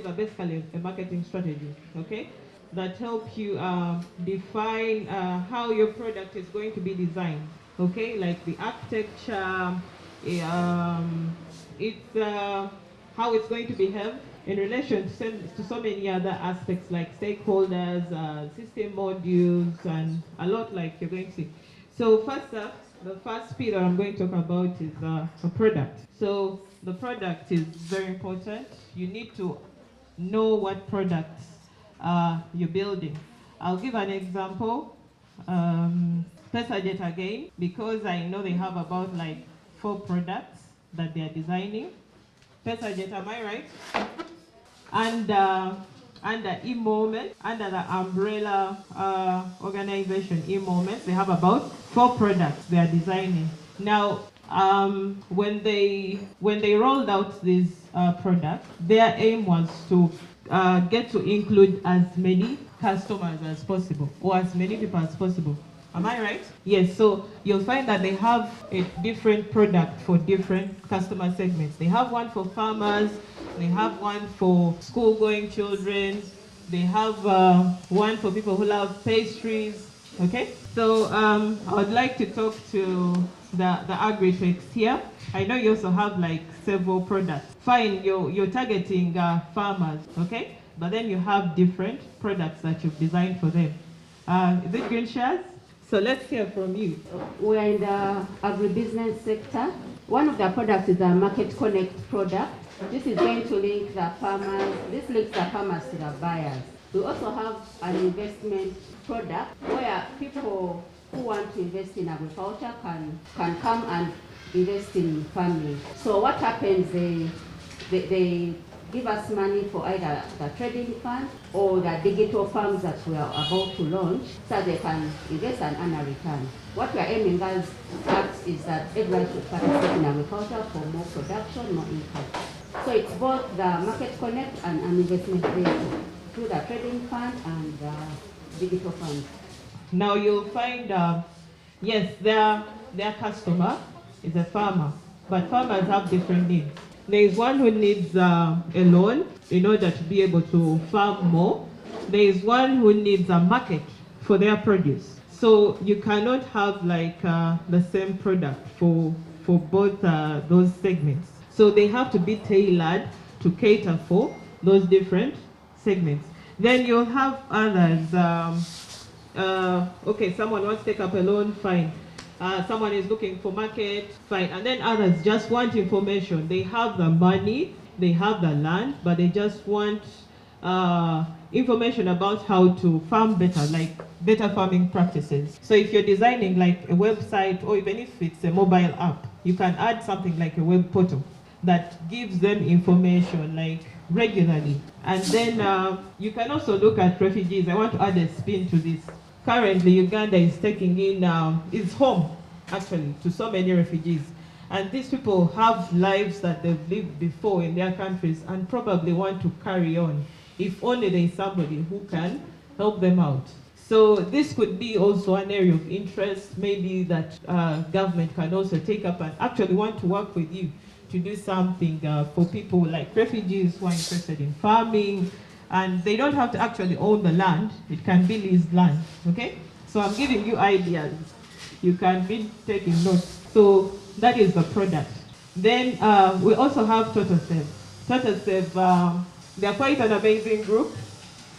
are basically a marketing strategy, okay, that help you define how your product is going to be designed, okay, like the architecture, it's how it's going to behave in relation to so many other aspects like stakeholders, system modules, and a lot like you're going to see. So first up, the first P that I'm going to talk about is a product. So the product is very important. You need to know what products you're building. I'll give an example. PesaJet again, because I know they have about like 4 products that they are designing. PesaJet, am I right? And under eMoment, under the umbrella organization eMoment, they have about 4 products they are designing. Now, when they rolled out these products, their aim was to get to include as many customers as possible, or as many people as possible. Am I right? Yes, so you'll find that they have a different product for different customer segments. They have one for farmers, they have one for school-going children, they have one for people who love pastries, okay? So I would like to talk to the agri-techs here. I know you also have like several products. Fine, you're targeting farmers, okay? But then you have different products that you've designed for them. Is it green shares? So let's hear from you. We're in the agribusiness sector. One of the products is a Market Connect product. This is going to link the farmers. This links the farmers to the buyers. We also have an investment product where people who want to invest in agriculture can come and invest in farming. So what happens, they give us money for either the trading fund or the digital farms that we are about to launch, so they can invest and earn a return. What we are aiming at is that everyone should participate in agriculture for more production, more income. So it's both the Market Connect and an investment vehicle through the trading fund and the digital funds. Now you'll find, yes, their customer is a farmer, but farmers have different needs. There is one who needs a loan in order to be able to farm more. There is one who needs a market for their produce. So you cannot have like the same product for both those segments. So they have to be tailored to cater for those different segments. Then you'll have others. Okay, someone wants to take up a loan, fine. Someone is looking for market, fine. And then others just want information. They have the money, they have the land, but they just want information about how to farm better, like better farming practices. So if you're designing like a website, or even if it's a mobile app, you can add something like a web portal that gives them information like regularly. And then you can also look at refugees. I want to add a spin to this. Currently, Uganda is taking in, is home, actually, to so many refugees. And these people have lives that they've lived before in their countries and probably want to carry on, if only there is somebody who can help them out. So this could be also an area of interest, maybe that government can also take up and actually want to work with you to do something for people like refugees who are interested in farming. And they don't have to actually own the land. It can be leased land, okay? So I'm giving you ideas. You can be taking notes. So that is the product. Then we also have TotalSave. TotalSave, they're quite an amazing group,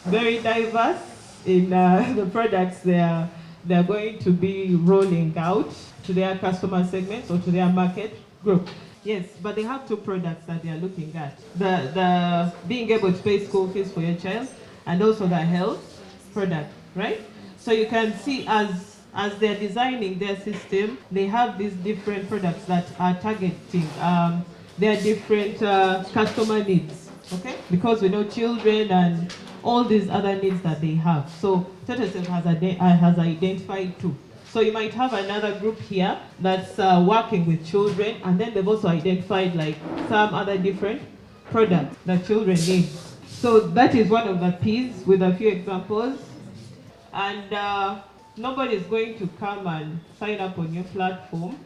very diverse in the products they're going to be rolling out to their customer segments or to their market group. Yes, but they have 2 products that they are looking at. The being able to pay school fees for your child, and also the health product, right? So you can see as they're designing their system, they have these different products that are targeting their different customer needs, okay? Because we know children and all these other needs that they have. So TotalSave has identified 2. So you might have another group here that's working with children, and then they've also identified like some other different products that children need. So that is one of the P's with a few examples. And nobody is going to come and sign up on your platform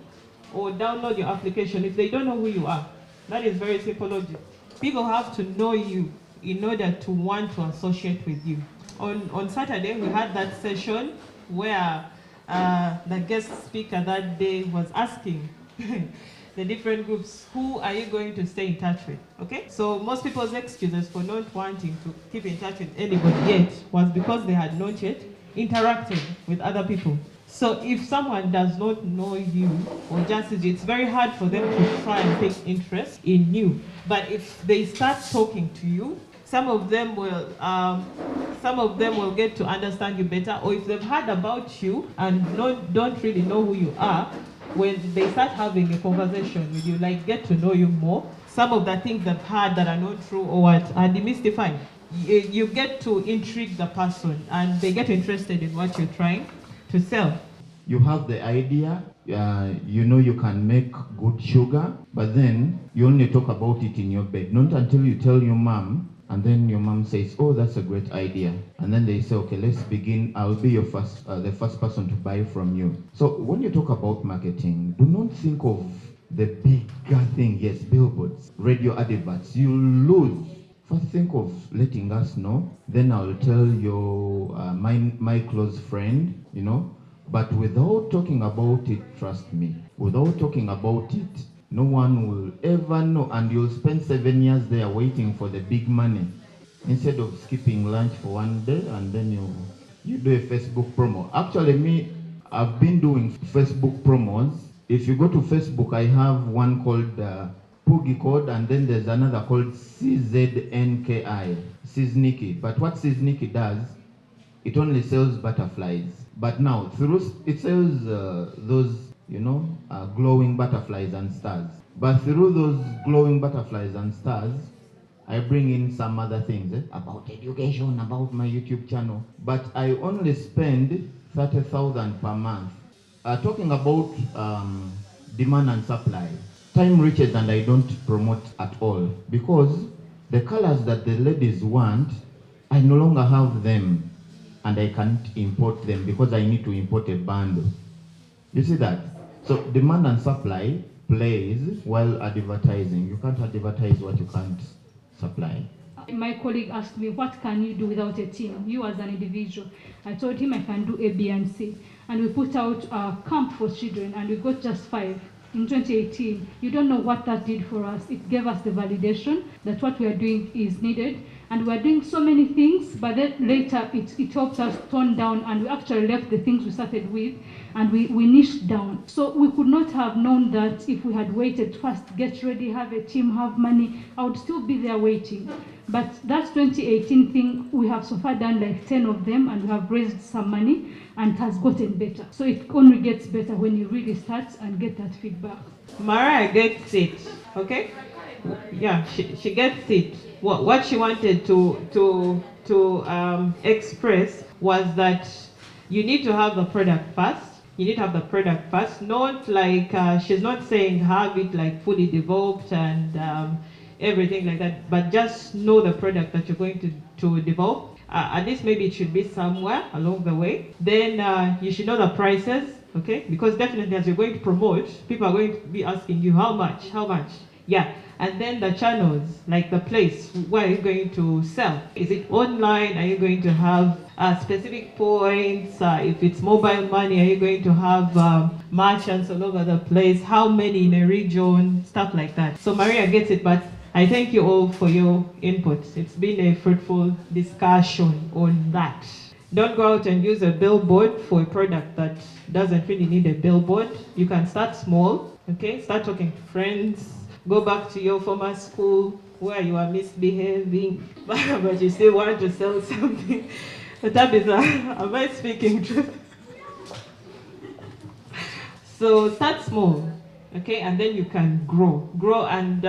or download your application if they don't know who you are. That is very simple logic. People have to know you in order to want to associate with you. On Saturday, we had that session where the guest speaker that day was asking the different groups, who are you going to stay in touch with? Okay, so most people's excuses for not wanting to keep in touch with anybody yet was because they had not yet interacted with other people. So if someone does not know you or just it's very hard for them to try and take interest in you. But if they start talking to you, some of them will get to understand you better, or if they've heard about you and don't really know who you are, when they start having a conversation with you, like get to know you more, some of the things they've heard that are not true or what are demystified. You get to intrigue the person and they get interested in what you're trying to sell. You have the idea, you know you can make good sugar, but then you only talk about it in your bed. Not until you tell your mom, and then your mom says, oh, that's a great idea. And then they say, okay, let's begin. I'll be your the first person to buy from you. So when you talk about marketing, do not think of the bigger thing. Yes, billboards, radio adverts, you lose. First think of letting us know. Then I'll tell your my close friend, you know. But without talking about it, trust me, without talking about it, no one will ever know, and you'll spend 7 years there waiting for the big money instead of skipping lunch for one day and then you do a Facebook promo. Actually, I've been doing Facebook promos. If you go to Facebook, I have one called Poogie Code, and then there's another called CZNKI, Sizniki. But what Sizniki does, it only sells butterflies. But now, it sells those, glowing butterflies and stars. But through those glowing butterflies and stars, I bring in some other things about education, about my YouTube channel. But I only spend 30,000 per month. Talking about demand and supply, time reaches and I don't promote at all because the colors that the ladies want, I no longer have them. And I can't import them because I need to import a bundle. You see that? So demand and supply plays while advertising. You can't advertise what you can't supply. My colleague asked me, what can you do without a team? You as an individual. I told him I can do A, B, and C. And we put out a camp for children and we got just 5. In 2018, you don't know what that did for us. It gave us the validation that what we are doing is needed. And we are doing so many things, but then later it helped us tone down, and we actually left the things we started with, and we niched down. So we could not have known that if we had waited first, get ready, have a team, have money, I would still be there waiting. But that 2018 thing, we have so far done like 10 of them, and we have raised some money, and it has gotten better. So it only gets better when you really start and get that feedback. Mariah gets it, okay? Yeah, she gets it. What she wanted to express was that you need to have the product first. You need to have the product first. Not like she's not saying have it like fully developed and everything like that, but just know the product that you're going to develop. At least maybe it should be somewhere along the way. Then you should know the prices, okay? Because definitely as you're going to promote, people are going to be asking you how much. Yeah, and then the channels, like the place, where are you going to sell? Is it online? Are you going to have specific points? If it's mobile money, are you going to have merchants all over the place? How many in a region? Stuff like that. So Maria gets it, but I thank you all for your input. It's been a fruitful discussion on that. Don't go out and use a billboard for a product that doesn't really need a billboard. You can start small, okay? Start talking to friends. Go back to your former school where you are misbehaving, but you still want to sell something. Tabitha, am I speaking truth? So start small, okay, and then you can grow, and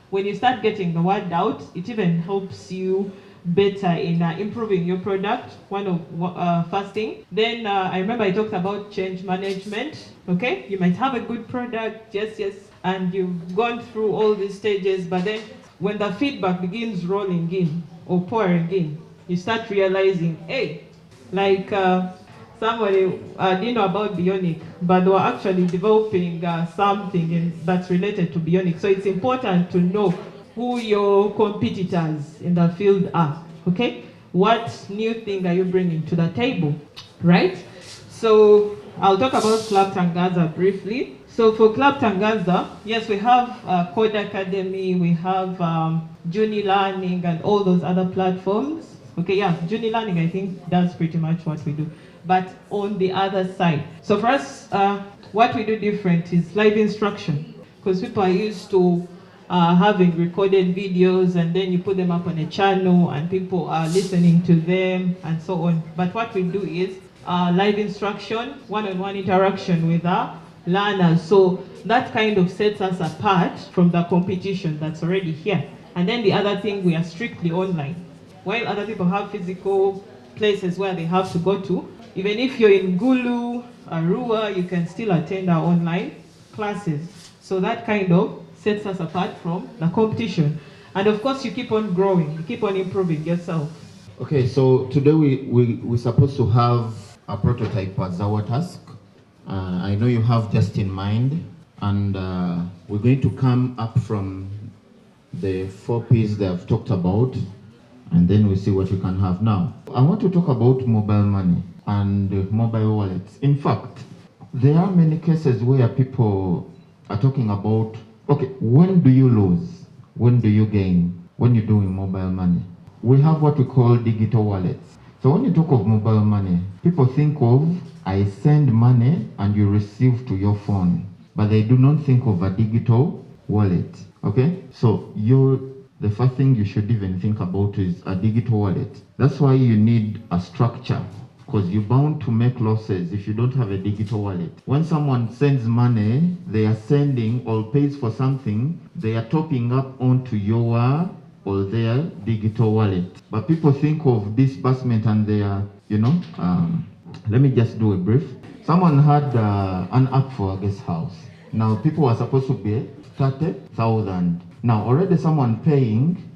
when you start getting the word out, it even helps you better in improving your product. First thing. Then I remember I talked about change management. Okay, you might have a good product, yes, and you've gone through all these stages, but then when the feedback begins rolling in or pouring in, you start realizing, hey, like somebody didn't know about Bionic, but they were actually developing something that's related to Bionic. So it's important to know who your competitors in the field are, okay? What new thing are you bringing to the table, right? So I'll talk about Club Tangaza briefly. So for Club Tangaza, yes, we have Code Academy, we have Juni Learning and all those other platforms. Okay, yeah, Juni Learning I think does pretty much what we do. But on the other side, so for us, what we do different is live instruction, because people are used to having recorded videos and then you put them up on a channel and people are listening to them and so on. But what we do is live instruction, one-on-one interaction with our learners. So that kind of sets us apart from the competition that's already here. And then the other thing, we are strictly online. While other people have physical places where they have to go to, even if you're in Gulu, Arua, you can still attend our online classes. So that kind of sets us apart from the competition. And of course, you keep on growing, you keep on improving yourself. Okay, so today we're supposed to have a prototype as our task. I know you have just in mind, and we're going to come up from the 4 P's that I've talked about, and then we see what we can have now. I want to talk about mobile money and mobile wallets. In fact, there are many cases where people are talking about, okay, when do you lose? When do you gain? When you're doing mobile money? We have what we call digital wallets. So when you talk of mobile money, people think of, I send money and you receive to your phone, but they do not think of a digital wallet, okay? So the first thing you should even think about is a digital wallet. That's why you need a structure, because you're bound to make losses if you don't have a digital wallet. When someone sends money, they are sending or pays for something, they are topping up onto your or their digital wallet. But people think of disbursement and they are, let me just do a brief. Someone had an app for a guest house. Now people are supposed to pay 30,000. Now already someone paying,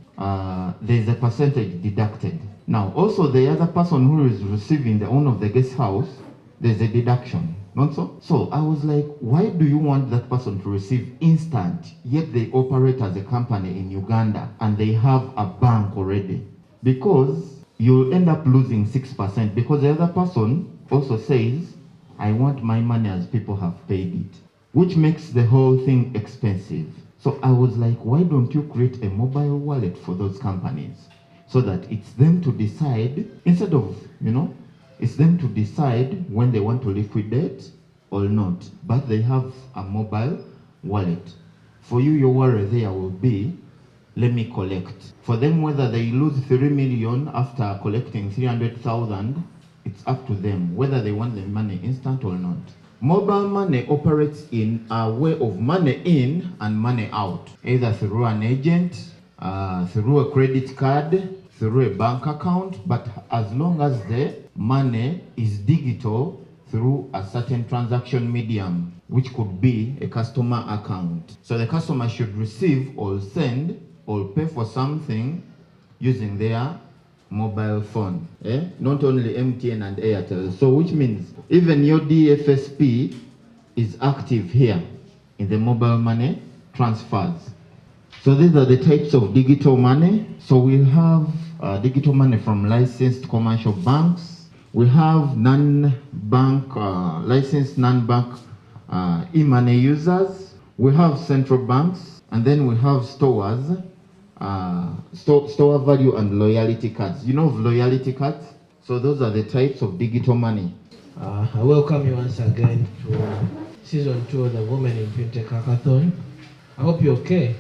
there's a percentage deducted. Now also the other person who is receiving the owner of the guest house, there's a deduction, not so? So I was like, why do you want that person to receive instant, yet they operate as a company in Uganda and they have a bank already? Because you'll end up losing 6% because the other person also says, I want my money as people have paid it, which makes the whole thing expensive. So I was like, why don't you create a mobile wallet for those companies so that it's them to decide, instead of, it's them to decide when they want to liquidate or not, but they have a mobile wallet. For you, your worry there will be, let me collect. For them, whether they lose 3 million after collecting 300,000, it's up to them, whether they want the money instant or not. Mobile money operates in a way of money in and money out, either through an agent, through a credit card, through a bank account, but as long as the money is digital through a certain transaction medium, which could be a customer account. So the customer should receive or send or pay for something using their mobile phone, not only MTN and Airtel. So which means even your DFSP is active here in the mobile money transfers. So these are the types of digital money. So we have digital money from licensed commercial banks. We have non-bank, licensed non-bank e-money users. We have central banks, and then we have stores, store value and loyalty cards. You know of loyalty cards? So those are the types of digital money. I welcome you once again to season 2 of the Women in FinTech Hackathon. I hope you're okay.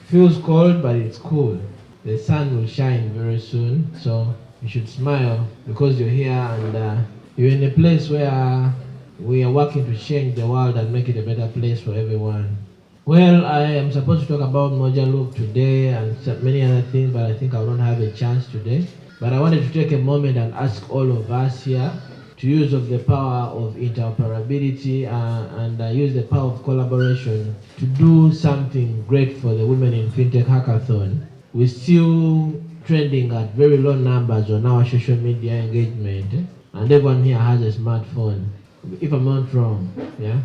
Feels cold, but it's cool. The sun will shine very soon, so you should smile because you're here and you're in a place where we are working to change the world and make it a better place for everyone. Well, I am supposed to talk about Mojaloop today and many other things, but I think I will not have a chance today. But I wanted to take a moment and ask all of us here to use of the power of interoperability and use the power of collaboration to do something great for the Women in FinTech Hackathon. We're still trending at very low numbers on our social media engagement, and everyone here has a smartphone, if I'm not wrong, yeah?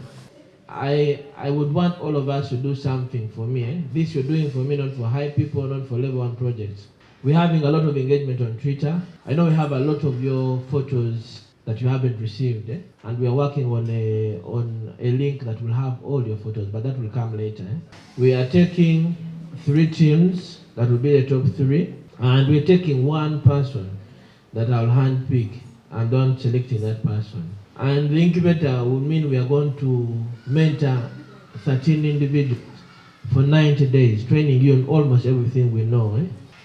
I would want all of us to do something for me. This you're doing for me, not for HiPipo, not for level 1 projects. We're having a lot of engagement on Twitter. I know we have a lot of your photos that you haven't received, and we are working on a link that will have all your photos, but that will come later. We are taking 3 teams that will be the top 3, and we're taking 1 person that I'll handpick and don't selecting that person. And the incubator will mean we are going to mentor 13 individuals for 90 days, training you on almost everything we know.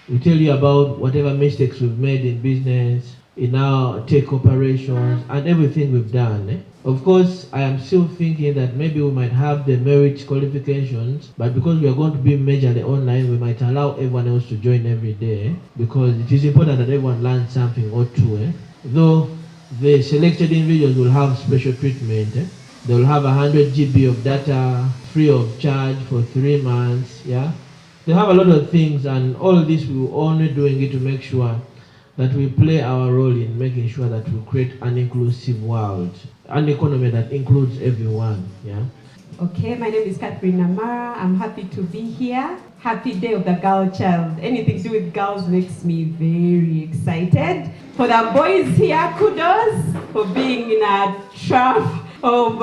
We tell you about whatever mistakes we've made in business, in our tech operations, and everything we've done. Of course, I am still thinking that maybe we might have the merit qualifications, but because we are going to be majorly online, we might allow everyone else to join every day, because it is important that everyone learns something or two. Though the selected individuals will have special treatment. They will have 100 GB of data free of charge for 3 months. They have a lot of things, and all of this we're only doing it to make sure that we play our role in making sure that we create an inclusive world, an economy that includes everyone. Okay, my name is Catherine Namara. I'm happy to be here. Happy Day of the Girl Child. Anything to do with girls makes me very excited. For the boys here, kudos for being in a trough of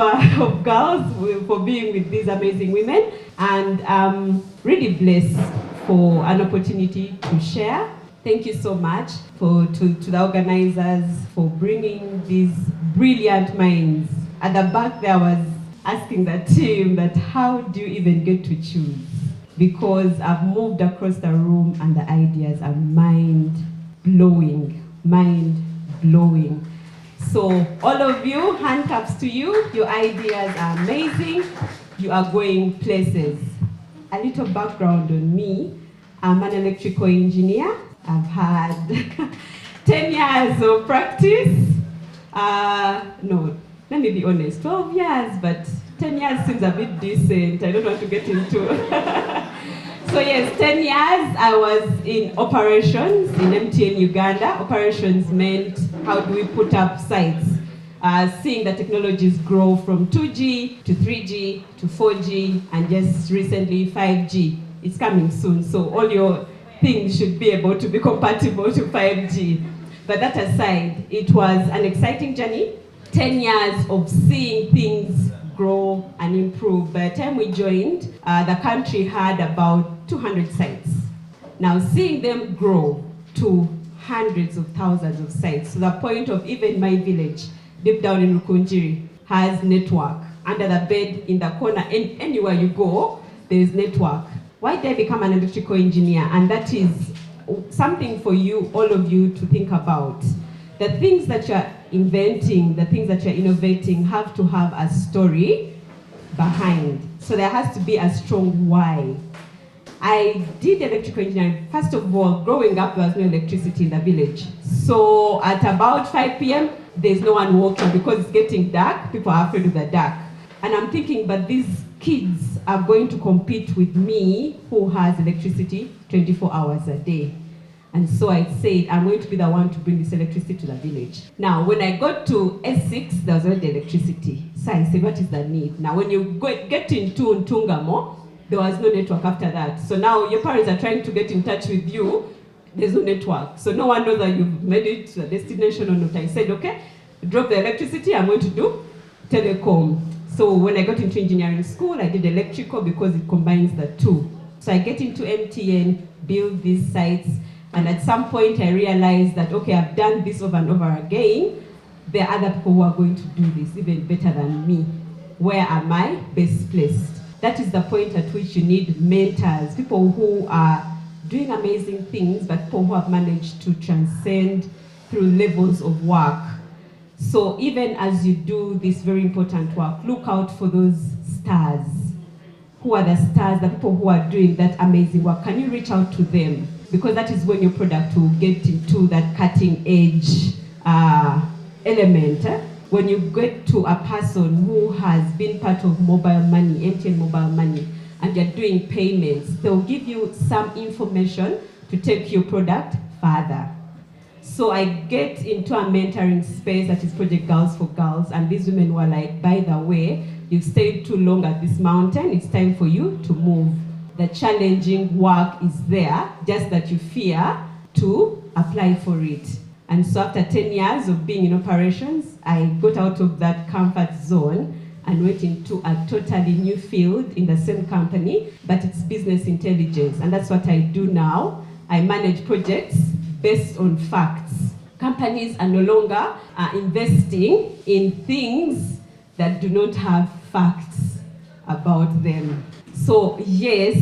girls, for being with these amazing women. And I'm really blessed for an opportunity to share. Thank you so much to the organizers for bringing these brilliant minds. At the back there, I was asking the team that how do you even get to choose? Because I've moved across the room and the ideas are mind-blowing. So all of you, handcuffs to you, your ideas are amazing. You are going places. A little background on me. I'm an electrical engineer. I've had 10 years of practice. No, let me be honest, 12 years, but 10 years seems a bit decent. I don't want to get into. So yes, 10 years I was in operations in MTN Uganda. Operations meant how do we put up sites. Seeing the technologies grow from 2G to 3G to 4G and just recently 5G. It's coming soon, so all your things should be able to be compatible to 5G. But that aside, it was an exciting journey. 10 years of seeing things grow and improve. By the time we joined, the country had about 200 sites. Now seeing them grow to hundreds of thousands of sites, to the point of even my village, deep down in Rukunjiri, has network. Under the bed, in the corner, anywhere you go, there is network. Why did I become an electrical engineer? And that is something for you, all of you, to think about. The things that you're inventing, the things that you're innovating have to have a story behind. So there has to be a strong why. I did electrical engineering. First of all, growing up, there was no electricity in the village. So at about 5 p.m., there's no one walking because it's getting dark. People are afraid of the dark. And I'm thinking, but these kids are going to compete with me who has electricity 24 hours a day. And so I said, I'm going to be the one to bring this electricity to the village. Now, when I got to S6, there was already electricity. So I said, what is the need? Now, when you get into Ntungamo, there was no network after that. So now your parents are trying to get in touch with you. There's no network. So no one knows that you've made it to the destination or not. I said, okay, drop the electricity, I'm going to do telecom. So when I got into engineering school, I did electrical because it combines the two. So I get into MTN, build these sites, and at some point I realized that, okay, I've done this over and over again. There are other people who are going to do this even better than me. Where am I best placed? That is the point at which you need mentors, people who are doing amazing things, but people who have managed to transcend through levels of work. So even as you do this very important work, look out for those stars. Who are the stars, the people who are doing that amazing work? Can you reach out to them? Because that is when your product will get into that cutting edge element. When you get to a person who has been part of mobile money, MTN mobile money, and you're doing payments, they'll give you some information to take your product further. So I get into a mentoring space that is Project Girls for Girls, and these women were like, by the way, you've stayed too long at this mountain, it's time for you to move. The challenging work is there, just that you fear to apply for it. And so after 10 years of being in operations, I got out of that comfort zone and went into a totally new field in the same company, but it's business intelligence. And that's what I do now. I manage projects based on facts. Companies are no longer investing in things that do not have facts about them. So yes,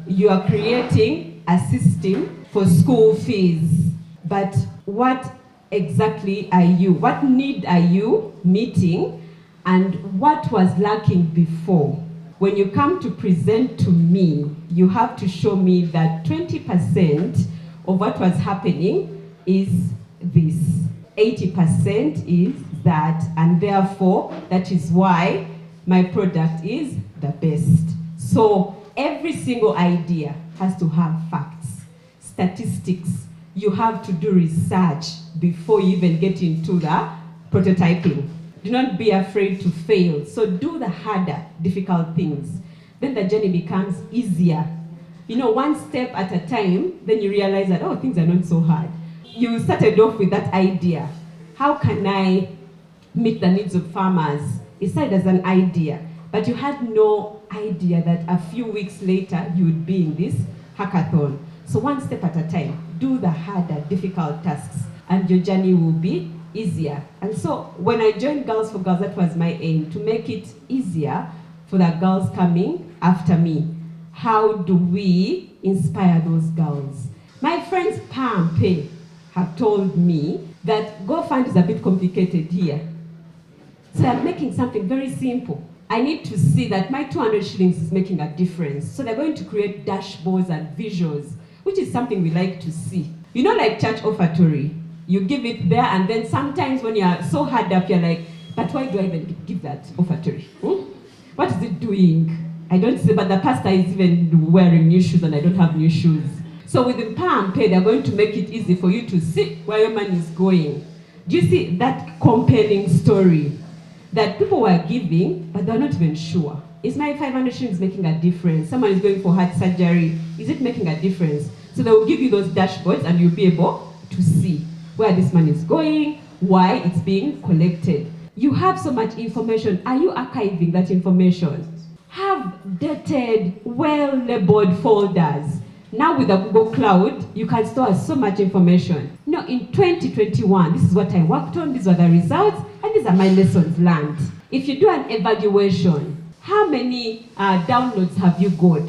you are creating a system for school fees, but what exactly are you? What need are you meeting, and what was lacking before? When you come to present to me, you have to show me that 20% of what was happening is this, 80% is that, and therefore that is why my product is the best. So every single idea has to have facts, statistics. You have to do research before you even get into the prototyping. Do not be afraid to fail. So do the harder, difficult things. Then the journey becomes easier. You know, one step at a time, then you realize that, oh, things are not so hard. You started off with that idea. How can I meet the needs of farmers? It started as an idea, but you had no idea that a few weeks later you would be in this hackathon. So one step at a time, do the harder, difficult tasks, and your journey will be easier. And so when I joined Girls for Girls, that was my aim, to make it easier for the girls coming after me. How do we inspire those girls? My friends Pam Pay have told me that GoFund is a bit complicated here. So I'm making something very simple. I need to see that my 200 shillings is making a difference. So they're going to create dashboards and visuals, which is something we like to see. You know, like church offertory, you give it there, and then sometimes when you're so hard up, you're like, but why do I even give that offertory? What is it doing? I don't see, but the pastor is even wearing new shoes and I don't have new shoes. So with the Palm Pay, they're going to make it easy for you to see where your money is going. Do you see that compelling story? That people were giving, but they're not even sure. Is my 500 shillings making a difference? Someone is going for heart surgery. Is it making a difference? So they will give you those dashboards and you'll be able to see where this money is going, why it's being collected. You have so much information. Are you archiving that information? Have dated, well-labeled folders. Now with the Google Cloud, you can store so much information. No, in 2021, this is what I worked on, these are the results, and these are my lessons learned. If you do an evaluation, how many downloads have you got?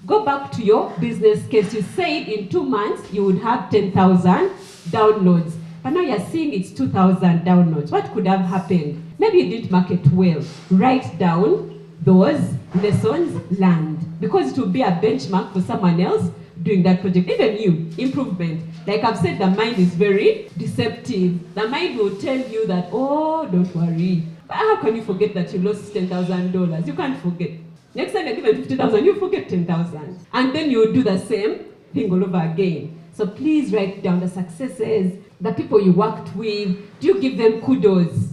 Go back to your business case. You said in 2 months, you would have 10,000 downloads. But now you're seeing it's 2,000 downloads. What could have happened? Maybe you didn't market well. Write down those lessons learned, because it will be a benchmark for someone else doing that project. Even you, improvement. Like I've said, the mind is very deceptive. The mind will tell you that, oh, don't worry. But how can you forget that you lost $10,000? You can't forget. Next time you're given 50,000, you forget 10,000. And then you do the same thing all over again. So please write down the successes, the people you worked with. Do you give them kudos?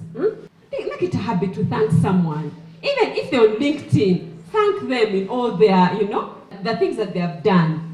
Make it a habit to thank someone. Even if they're on LinkedIn, thank them in all their, the things that they have done.